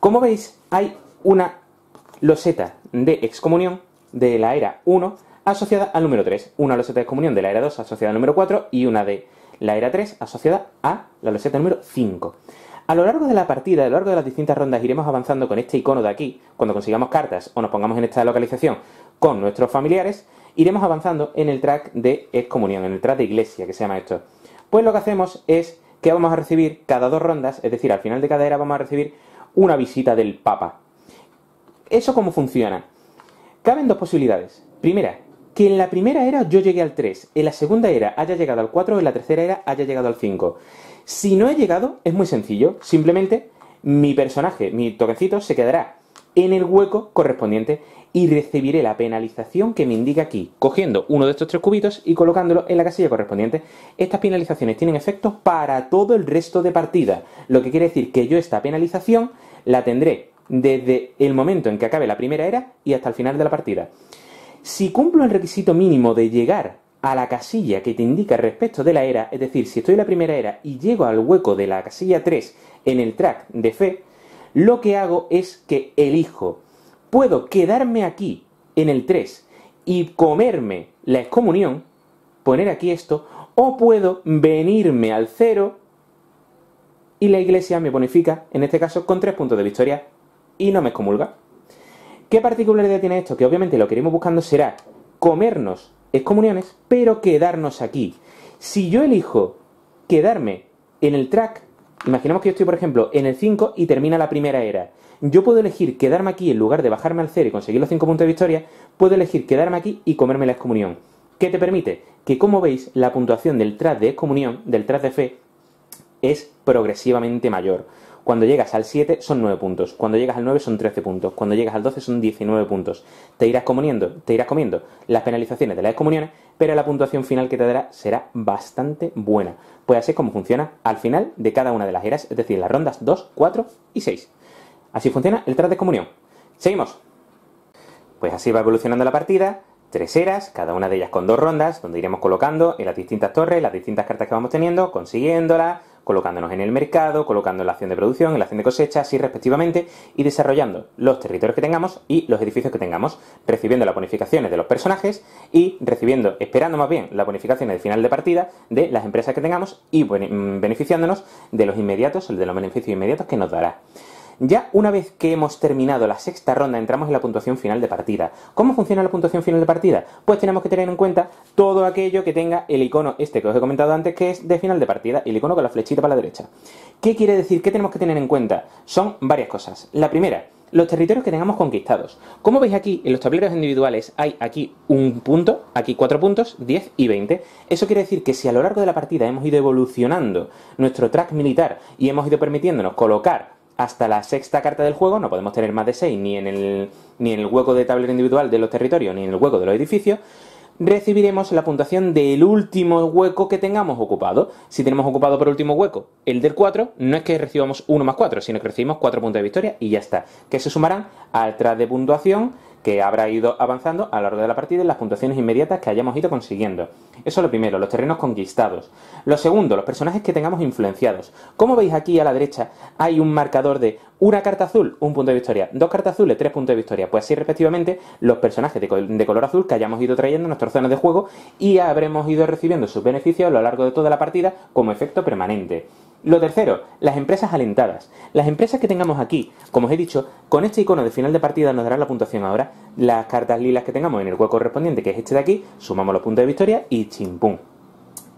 [SPEAKER 2] Como veis, hay una loseta de excomunión de la era 1 asociada al número 3, una loseta de excomunión de la era 2 asociada al número 4 y una de la era 3 asociada a la loseta número 5. A lo largo de la partida, a lo largo de las distintas rondas, iremos avanzando con este icono de aquí, cuando consigamos cartas o nos pongamos en esta localización con nuestros familiares, iremos avanzando en el track de excomunión, en el track de iglesia, que se llama esto. Pues lo que hacemos es que vamos a recibir cada 2 rondas, es decir, al final de cada era vamos a recibir una visita del Papa. ¿Eso cómo funciona? Caben 2 posibilidades. Primera, que en la primera era yo llegué al 3, en la segunda era haya llegado al 4, en la tercera era haya llegado al 5. Si no he llegado, es muy sencillo. Simplemente mi personaje, mi toquecito, se quedará en el hueco correspondiente y recibiré la penalización que me indica aquí, cogiendo uno de estos 3 cubitos y colocándolo en la casilla correspondiente. Estas penalizaciones tienen efectos para todo el resto de partida, lo que quiere decir que yo esta penalización la tendré desde el momento en que acabe la primera era y hasta el final de la partida. Si cumplo el requisito mínimo de llegar a la casilla que te indica respecto de la era, es decir, si estoy en la primera era y llego al hueco de la casilla 3 en el track de fe, lo que hago es que elijo, puedo quedarme aquí en el 3 y comerme la excomunión, poner aquí esto, o puedo venirme al 0 y la iglesia me bonifica, en este caso con 3 puntos de victoria y no me excomulga. ¿Qué particularidad tiene esto? Que obviamente lo que iremos buscando será comernos excomuniones, pero quedarnos aquí. Si yo elijo quedarme en el track, imaginemos que yo estoy, por ejemplo, en el 5 y termina la primera era. Yo puedo elegir quedarme aquí en lugar de bajarme al 0 y conseguir los 5 puntos de victoria, puedo elegir quedarme aquí y comerme la excomunión. ¿Qué te permite? Que, como veis, la puntuación del track de excomunión, del track de fe, es progresivamente mayor. Cuando llegas al 7 son 9 puntos, cuando llegas al 9 son 13 puntos, cuando llegas al 12 son 19 puntos. Te irás comiendo las penalizaciones de las excomuniones, pero la puntuación final que te dará será bastante buena. Pues así es como funciona al final de cada una de las eras, es decir, las rondas 2, 4 y 6. Así funciona el track de excomunión. Seguimos. Pues así va evolucionando la partida. 3 eras, cada una de ellas con 2 rondas, donde iremos colocando en las distintas torres, las distintas cartas que vamos teniendo, consiguiéndolas, colocándonos en el mercado, colocando en la acción de producción, en la acción de cosecha, así respectivamente, y desarrollando los territorios que tengamos y los edificios que tengamos, recibiendo las bonificaciones de los personajes y esperando más bien las bonificaciones de final de partida de las empresas que tengamos y beneficiándonos de los beneficios inmediatos que nos dará. Ya una vez que hemos terminado la sexta ronda, entramos en la puntuación final de partida. ¿Cómo funciona la puntuación final de partida? Pues tenemos que tener en cuenta todo aquello que tenga el icono este que os he comentado antes, que es de final de partida, el icono con la flechita para la derecha. ¿Qué quiere decir? ¿Qué tenemos que tener en cuenta? Son varias cosas. La primera, los territorios que tengamos conquistados. Como veis aquí, en los tableros individuales hay aquí un punto, aquí 4 puntos, 10 y 20. Eso quiere decir que si a lo largo de la partida hemos ido evolucionando nuestro track militar y hemos ido permitiéndonos colocar hasta la sexta carta del juego, no podemos tener más de 6 ni en el hueco de tablero individual de los territorios ni en el hueco de los edificios, recibiremos la puntuación del último hueco que tengamos ocupado. Si tenemos ocupado por último hueco el del 4, no es que recibamos 1 más 4, sino que recibimos 4 puntos de victoria y ya está, que se sumarán al track de puntuación que habrá ido avanzando a lo largo de la partida en las puntuaciones inmediatas que hayamos ido consiguiendo. Eso es lo primero, los terrenos conquistados. Lo segundo, los personajes que tengamos influenciados. Como veis aquí a la derecha hay un marcador de una carta azul, 1 punto de victoria, 2 cartas azules, 3 puntos de victoria. Pues así respectivamente los personajes de color azul que hayamos ido trayendo en nuestras zonas de juego y habremos ido recibiendo sus beneficios a lo largo de toda la partida como efecto permanente. Lo tercero, las empresas alentadas. Las empresas que tengamos aquí, como os he dicho, con este icono de final de partida nos dará la puntuación ahora. Las cartas lilas que tengamos en el hueco correspondiente, que es este de aquí, sumamos los puntos de victoria y chimpum.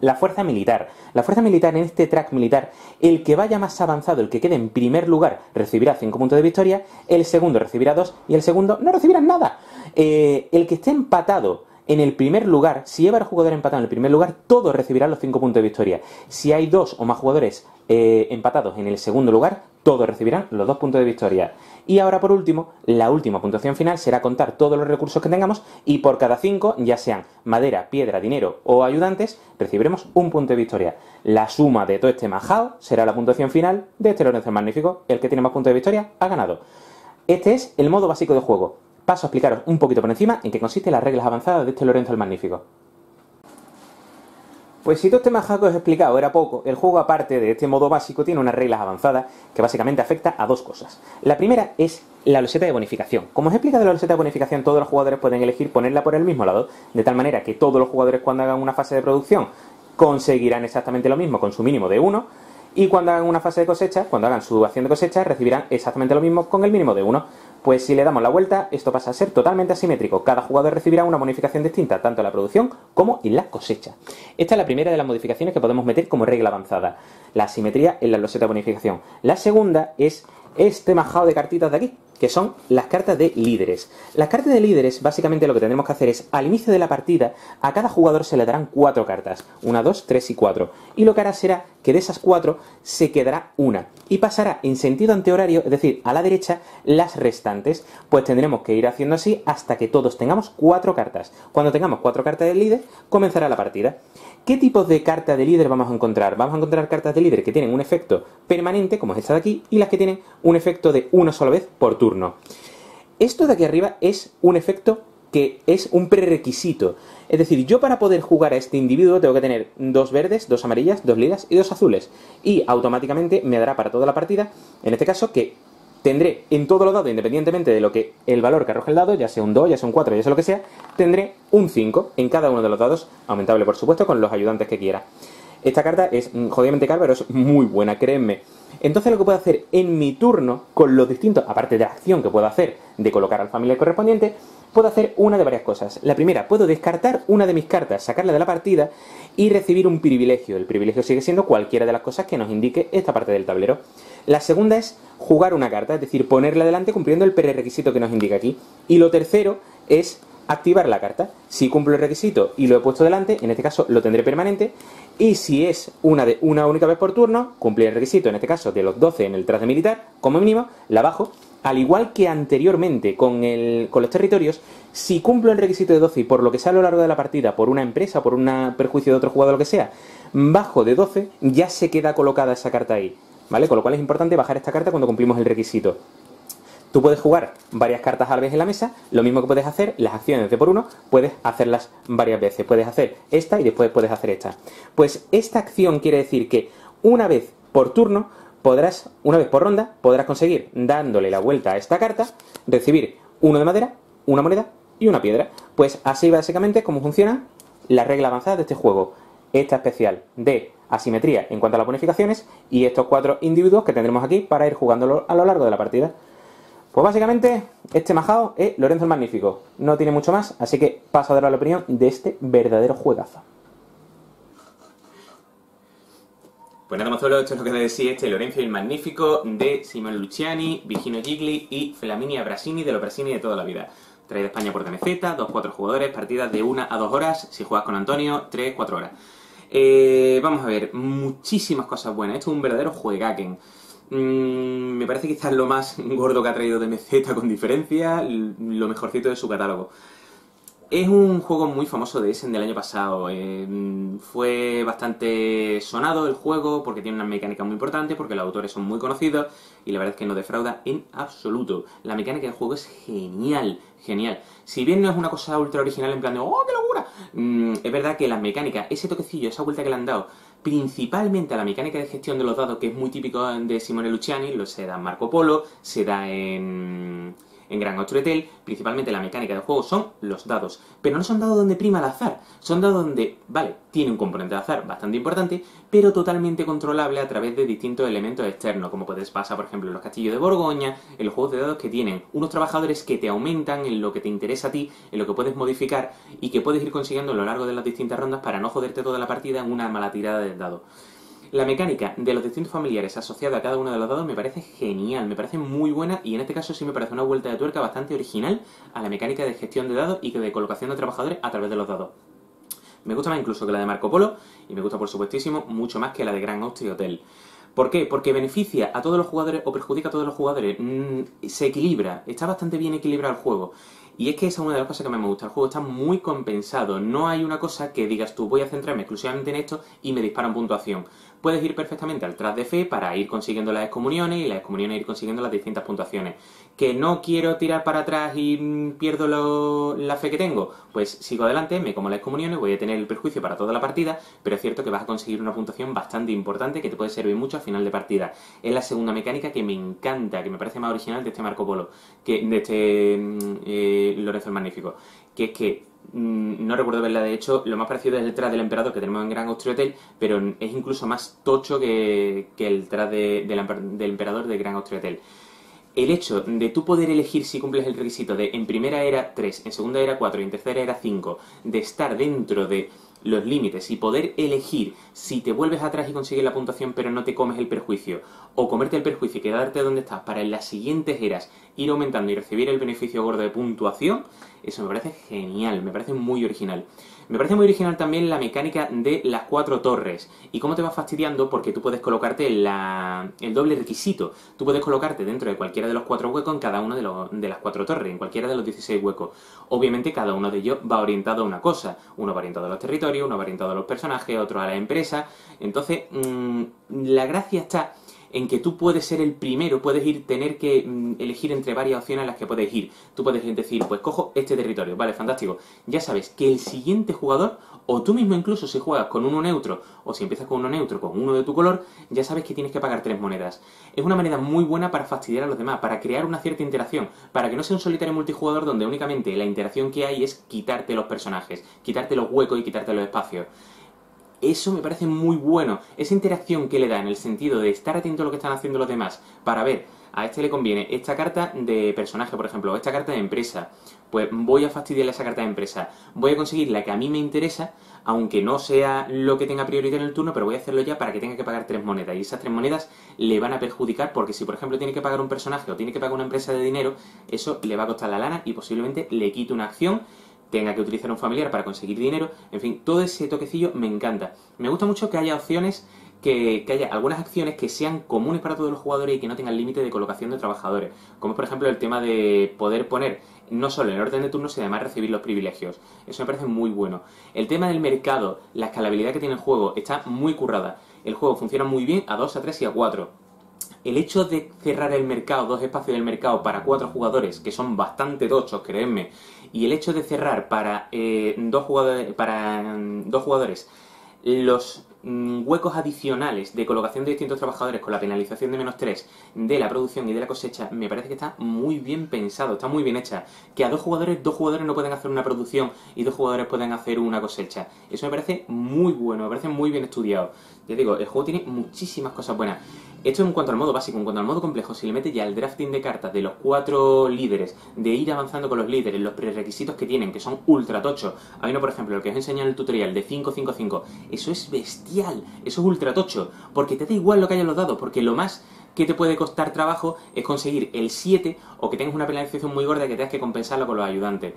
[SPEAKER 2] La fuerza militar. La fuerza militar en este track militar, el que vaya más avanzado, el que quede en primer lugar, recibirá 5 puntos de victoria, el segundo recibirá 2 y el segundo no recibirá nada. El que esté empatado en el primer lugar, si hay varios jugadores empatados en el primer lugar, todos recibirán los 5 puntos de victoria. Si hay 2 o más jugadores empatados en el segundo lugar, todos recibirán los 2 puntos de victoria. Y ahora, por último, la última puntuación final será contar todos los recursos que tengamos y por cada 5, ya sean madera, piedra, dinero o ayudantes, recibiremos un punto de victoria. La suma de todo este majao será la puntuación final de este Lorenzo el Magnífico. El que tiene más puntos de victoria ha ganado. Este es el modo básico de juego. Paso a explicaros un poquito por encima en qué consisten las reglas avanzadas de este Lorenzo el Magnífico. Pues si todo este majao que os he explicado era poco, el juego, aparte de este modo básico, tiene unas reglas avanzadas que básicamente afecta a dos cosas. La primera es la loseta de bonificación. Como os he explicado, la loseta de bonificación todos los jugadores pueden elegir ponerla por el mismo lado, de tal manera que todos los jugadores cuando hagan una fase de producción conseguirán exactamente lo mismo con su mínimo de 1, y cuando hagan una fase de cosecha, cuando hagan su acción de cosecha, recibirán exactamente lo mismo con el mínimo de 1. Pues si le damos la vuelta, esto pasa a ser totalmente asimétrico. Cada jugador recibirá una bonificación distinta, tanto en la producción como en la cosecha. Esta es la primera de las modificaciones que podemos meter como regla avanzada, la asimetría en la loseta de bonificación. La segunda es este majao de cartitas de aquí, que son las cartas de líderes. Las cartas de líderes, básicamente lo que tendremos que hacer es, al inicio de la partida, a cada jugador se le darán 4 cartas. 1, 2, 3 y 4. Y lo que hará será que de esas 4 se quedará una. Y pasará en sentido antihorario, es decir, a la derecha, las restantes. Pues tendremos que ir haciendo así hasta que todos tengamos 4 cartas. Cuando tengamos 4 cartas de líder, comenzará la partida. ¿Qué tipos de cartas de líder vamos a encontrar? Vamos a encontrar cartas de líder que tienen un efecto permanente, como es esta de aquí, y las que tienen un efecto de una sola vez por turno. Esto de aquí arriba es un efecto que es un prerequisito. Es decir, yo para poder jugar a este individuo tengo que tener 2 verdes, 2 amarillas, 2 lilas y 2 azules. Y automáticamente me dará para toda la partida, en este caso, que tendré en todos los dados, independientemente de lo que el valor que arroje el dado, ya sea un 2, ya sea un 4, ya sea lo que sea, tendré un 5 en cada uno de los dados, aumentable por supuesto con los ayudantes que quiera. Esta carta es jodidamente cara, pero es muy buena, créanme. Entonces lo que puedo hacer en mi turno, con los distintos, aparte de la acción que puedo hacer de colocar al familiar correspondiente, puedo hacer una de varias cosas. La primera, puedo descartar una de mis cartas, sacarla de la partida y recibir un privilegio. El privilegio sigue siendo cualquiera de las cosas que nos indique esta parte del tablero. La segunda es jugar una carta, es decir, ponerla delante cumpliendo el prerequisito que nos indica aquí. Y lo tercero es activar la carta. Si cumplo el requisito y lo he puesto delante, en este caso lo tendré permanente. Y si es una única vez por turno, cumplir el requisito, en este caso de los 12 en el traje militar, como mínimo, la bajo. Al igual que anteriormente con los territorios, si cumplo el requisito de 12 y por lo que sea a lo largo de la partida, por una empresa, por un perjuicio de otro jugador, lo que sea, bajo de 12, ya se queda colocada esa carta ahí, ¿vale? Con lo cual es importante bajar esta carta cuando cumplimos el requisito. Tú puedes jugar varias cartas a la vez en la mesa, lo mismo que puedes hacer, las acciones de por uno, puedes hacerlas varias veces. Puedes hacer esta y después puedes hacer esta. Pues esta acción quiere decir que una vez por turno, una vez por ronda, podrás conseguir, dándole la vuelta a esta carta, recibir 1 de madera, una moneda y una piedra. Pues así básicamente es como funciona la regla avanzada de este juego. Esta especial de asimetría en cuanto a las bonificaciones y estos 4 individuos que tendremos aquí para ir jugándolo a lo largo de la partida. Pues básicamente, este majao es Lorenzo el Magnífico. No tiene mucho más, así que paso a dar la opinión de este verdadero juegazo.
[SPEAKER 1] Pues nada más solo, esto es lo que decía este Lorenzo el Magnífico de Simone Luciani, Virginio Gigli y Flaminia Brasini, de los Brasini de toda la vida. Trae de España por DMZ, 2-4 jugadores, partidas de 1 a 2 horas, si juegas con Antonio, 3-4 horas. Vamos a ver, muchísimas cosas buenas. Esto es un verdadero juegaken. Me parece quizás lo más gordo que ha traído DMZ con diferencia, lo mejorcito de su catálogo. Es un juego muy famoso de Essen del año pasado. Fue bastante sonado el juego porque tiene una mecánica muy importante, porque los autores son muy conocidos y la verdad es que no defrauda en absoluto. La mecánica del juego es genial, genial. Si bien no es una cosa ultra original en plan de ¡oh, qué locura! Es verdad que las mecánicas, ese toquecillo, esa vuelta que le han dado, principalmente a la mecánica de gestión de los dados, que es muy típico de Simone Luciani, se da en Marco Polo, se da en Grand Hotel, principalmente la mecánica del juego son los dados. Pero no son dados donde prima el azar, son dados donde, vale, tiene un componente de azar bastante importante, pero totalmente controlable a través de distintos elementos externos, como puedes pasar, por ejemplo, en los castillos de Borgoña, en los juegos de dados que tienen unos trabajadores que te aumentan en lo que te interesa a ti, en lo que puedes modificar y que puedes ir consiguiendo a lo largo de las distintas rondas para no joderte toda la partida en una mala tirada del dado. La mecánica de los distintos familiares asociada a cada uno de los dados me parece genial, me parece muy buena y en este caso sí me parece una vuelta de tuerca bastante original a la mecánica de gestión de dados y de colocación de trabajadores a través de los dados. Me gusta más incluso que la de Marco Polo y me gusta por supuestísimo mucho más que la de Grand Austria Hotel. ¿Por qué? Porque beneficia a todos los jugadores o perjudica a todos los jugadores. Se equilibra, está bastante bien equilibrado el juego. Y es que esa es una de las cosas que más me gusta. El juego está muy compensado. No hay una cosa que digas tú, voy a centrarme exclusivamente en esto y me disparan puntuación. Puedes ir perfectamente al tras de fe para ir consiguiendo las excomuniones y las excomuniones ir consiguiendo las distintas puntuaciones. ¿Que no quiero tirar para atrás y pierdo la fe que tengo? Pues sigo adelante, me como las excomuniones, voy a tener el perjuicio para toda la partida, pero es cierto que vas a conseguir una puntuación bastante importante que te puede servir mucho al final de partida. Es la segunda mecánica que me encanta, que me parece más original de este Marco Polo, de este Lorenzo el Magnífico, que es que no recuerdo verla, de hecho, lo más parecido es el tras del emperador que tenemos en Grand Austria Hotel, pero es incluso más tocho que el tras del emperador de Grand Austria Hotel. El hecho de tú poder elegir si cumples el requisito de en primera era 3, en segunda era 4 y en tercera era 5, de estar dentro de los límites y poder elegir si te vuelves atrás y consigues la puntuación pero no te comes el perjuicio, o comerte el perjuicio y quedarte donde estás para en las siguientes eras ir aumentando y recibir el beneficio gordo de puntuación, eso me parece genial, me parece muy original. Me parece muy original también la mecánica de las 4 torres y cómo te va fastidiando porque tú puedes colocarte el doble requisito. Tú puedes colocarte dentro de cualquiera de los 4 huecos en cada una de las 4 torres, en cualquiera de los 16 huecos. Obviamente cada uno de ellos va orientado a una cosa. Uno va orientado a los territorios, uno va orientado a los personajes, otro a la empresa. Entonces, la gracia está en que tú puedes ser el primero, puedes tener que elegir entre varias opciones a las que puedes ir. Tú puedes decir, pues cojo este territorio, vale, fantástico. Ya sabes que el siguiente jugador, o tú mismo incluso si juegas con uno neutro, o si empiezas con uno neutro, con uno de tu color, ya sabes que tienes que pagar 3 monedas. Es una manera muy buena para fastidiar a los demás, para crear una cierta interacción, para que no sea un solitario multijugador donde únicamente la interacción que hay es quitarte los personajes, quitarte los huecos y quitarte los espacios. Eso me parece muy bueno, esa interacción que le da en el sentido de estar atento a lo que están haciendo los demás para ver, a este le conviene esta carta de personaje, por ejemplo, o esta carta de empresa, pues voy a fastidiarle esa carta de empresa, voy a conseguir la que a mí me interesa, aunque no sea lo que tenga prioridad en el turno, pero voy a hacerlo ya para que tenga que pagar 3 monedas, y esas 3 monedas le van a perjudicar porque si por ejemplo tiene que pagar un personaje o tiene que pagar una empresa de dinero, eso le va a costar la lana y posiblemente le quite una acción, tenga que utilizar un familiar para conseguir dinero, en fin, todo ese toquecillo me encanta. Me gusta mucho que haya opciones, que haya algunas acciones que sean comunes para todos los jugadores y que no tengan límite de colocación de trabajadores, como por ejemplo el tema de poder poner no solo en el orden de turno, sino además recibir los privilegios. Eso me parece muy bueno. El tema del mercado, la escalabilidad que tiene el juego, está muy currada. El juego funciona muy bien a 2, a 3 y a 4. El hecho de cerrar el mercado, 2 espacios del mercado para 4 jugadores, que son bastante tochos, creedme, y el hecho de cerrar para 2 jugadores los huecos adicionales de colocación de distintos trabajadores con la penalización de -3 de la producción y de la cosecha, me parece que está muy bien pensado, está muy bien hecha. Que a 2 jugadores no pueden hacer una producción y 2 jugadores pueden hacer una cosecha. Eso me parece muy bueno, me parece muy bien estudiado. Ya digo, el juego tiene muchísimas cosas buenas. Esto en cuanto al modo básico, en cuanto al modo complejo, si le metes ya el drafting de cartas de los 4 líderes, de ir avanzando con los líderes, los prerequisitos que tienen, que son ultra tochos. Hay uno, por ejemplo, el que os he enseñado en el tutorial, de 5-5-5. Eso es bestial, eso es ultra tocho, porque te da igual lo que hayan los dados, porque lo más que te puede costar trabajo es conseguir el 7 o que tengas una penalización muy gorda que tengas que compensarlo con los ayudantes.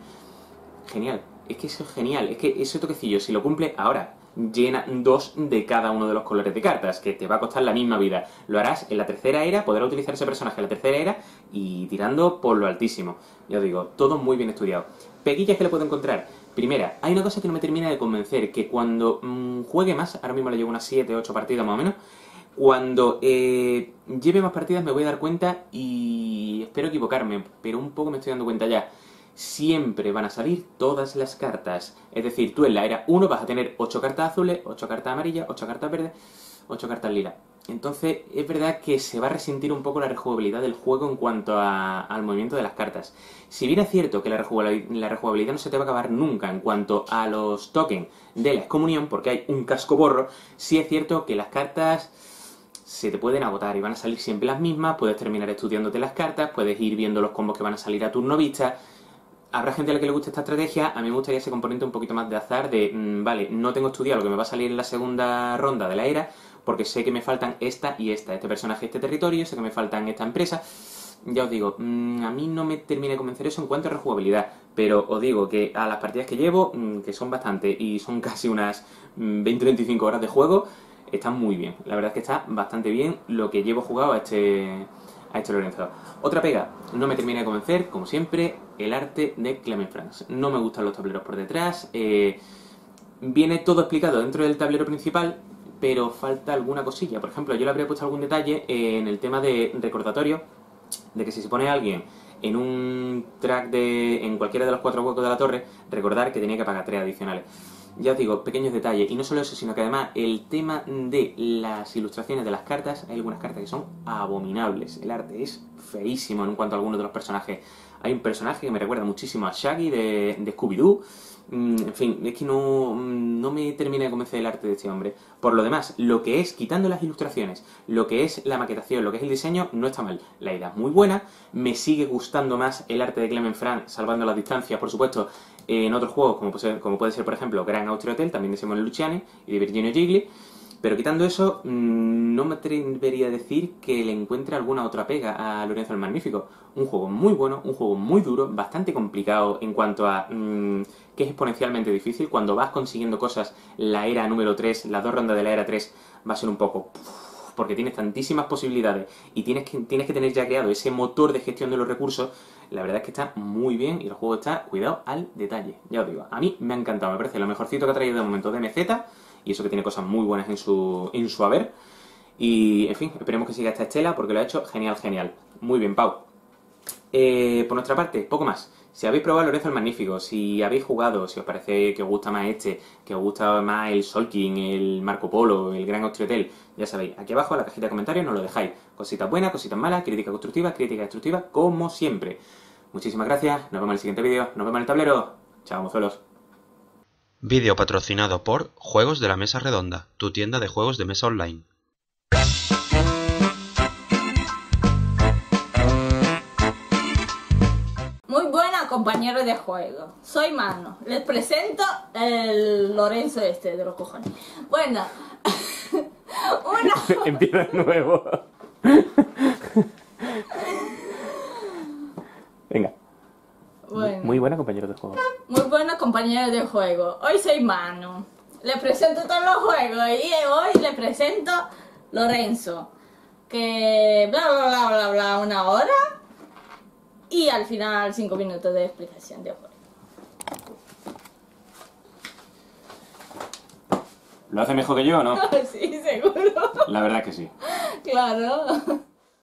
[SPEAKER 1] Genial, es que eso es genial, es que ese toquecillo, si lo cumple ahora, llena 2 de cada uno de los colores de cartas, que te va a costar la misma vida. Lo harás en la tercera era, podrás utilizar ese personaje en la tercera era y tirando por lo altísimo. Ya os digo, todo muy bien estudiado. Peguillas que le puedo encontrar. Primera, hay una cosa que no me termina de convencer, que cuando juegue más, ahora mismo le llevo unas 7, 8 partidas más o menos, cuando lleve más partidas me voy a dar cuenta y espero equivocarme, pero un poco me estoy dando cuenta ya. Siempre van a salir todas las cartas. Es decir, tú en la era 1 vas a tener 8 cartas azules, 8 cartas amarillas, 8 cartas verdes, 8 cartas lilas. Entonces, es verdad que se va a resentir un poco la rejugabilidad del juego en cuanto al movimiento de las cartas. Si bien es cierto que la rejugabilidad no se te va a acabar nunca en cuanto a los tokens de la excomunión, porque hay un casco borro, sí es cierto que las cartas se te pueden agotar y van a salir siempre las mismas, puedes terminar estudiándote las cartas, puedes ir viendo los combos que van a salir a turno vista. Habrá gente a la que le guste esta estrategia, a mí me gustaría ese componente un poquito más de azar, de, vale, no tengo estudiado lo que me va a salir en la segunda ronda de la era, porque sé que me faltan esta y esta, este personaje, este territorio, sé que me faltan esta empresa. Ya os digo, a mí no me termina de convencer eso en cuanto a rejugabilidad, pero os digo que a las partidas que llevo, que son bastante y son casi unas 20-25 horas de juego, están muy bien. La verdad es que está bastante bien lo que llevo jugado a este Lorenzo. Otra pega, no me termina de convencer, como siempre, el arte de Clement France. No me gustan los tableros por detrás, viene todo explicado dentro del tablero principal, pero falta alguna cosilla. Por ejemplo, yo le habría puesto algún detalle en el tema de recordatorio, de que si se pone alguien en un track en cualquiera de los 4 huecos de la torre, recordar que tenía que pagar 3 adicionales. Ya os digo, pequeños detalles. Y no solo eso, sino que además el tema de las ilustraciones de las cartas, hay algunas cartas que son abominables. El arte es feísimo en cuanto a algunos de los personajes. Hay un personaje que me recuerda muchísimo a Shaggy de Scooby-Doo. En fin, es que no me termina de convencer el arte de este hombre. Por lo demás, lo que es, quitando las ilustraciones, lo que es la maquetación, lo que es el diseño, no está mal. La idea es muy buena, me sigue gustando más el arte de Clement France, salvando las distancias, por supuesto, en otros juegos, como puede ser, por ejemplo, Grand Austria Hotel, también de Simone Luciani y de Virginio Gigli. Pero quitando eso, no me atrevería a decir que le encuentre alguna otra pega a Lorenzo el Magnífico. Un juego muy bueno, un juego muy duro, bastante complicado en cuanto a que es exponencialmente difícil. Cuando vas consiguiendo cosas, la era número 3, las 2 rondas de la era 3, va a ser un poco... porque tienes tantísimas posibilidades y tienes que tener ya creado ese motor de gestión de los recursos. La verdad es que está muy bien y el juego está, cuidado, al detalle. Ya os digo, a mí me ha encantado, me parece lo mejorcito que ha traído de momento de MZ, y eso que tiene cosas muy buenas en su haber. Y, en fin, esperemos que siga esta estela porque lo ha hecho genial, genial. Muy bien, Pau. Por nuestra parte, poco más. Si habéis probado Lorenzo el Magnífico, si habéis jugado, si os parece que os gusta más que os gusta más el Sol King, el Marco Polo, el Grand Austria Hotel, ya sabéis, aquí abajo en la cajita de comentarios nos lo dejáis. Cositas buenas, cositas malas, crítica constructiva, crítica destructiva, como siempre. Muchísimas gracias, nos vemos en el siguiente vídeo, nos vemos en el tablero. Chao, mozuelos.
[SPEAKER 3] Vídeo patrocinado por Juegos de la Mesa Redonda, tu tienda de juegos de mesa online.
[SPEAKER 4] Muy buena, compañeros de juego. Soy Mano. Les presento el Lorenzo de los cojones. Bueno,
[SPEAKER 2] Empieza de nuevo. Venga.
[SPEAKER 4] bueno,
[SPEAKER 2] Muy buena, compañero de juego.
[SPEAKER 4] muy buenos compañeros de juego. Hoy soy Mano. Les presento todos los juegos y hoy les presento Lorenzo. Que bla bla bla bla bla 1 hora y al final 5 minutos de explicación de juego.
[SPEAKER 1] ¿Lo hace mejor que yo o no?
[SPEAKER 4] Sí, seguro.
[SPEAKER 1] La verdad es que sí.
[SPEAKER 4] Claro.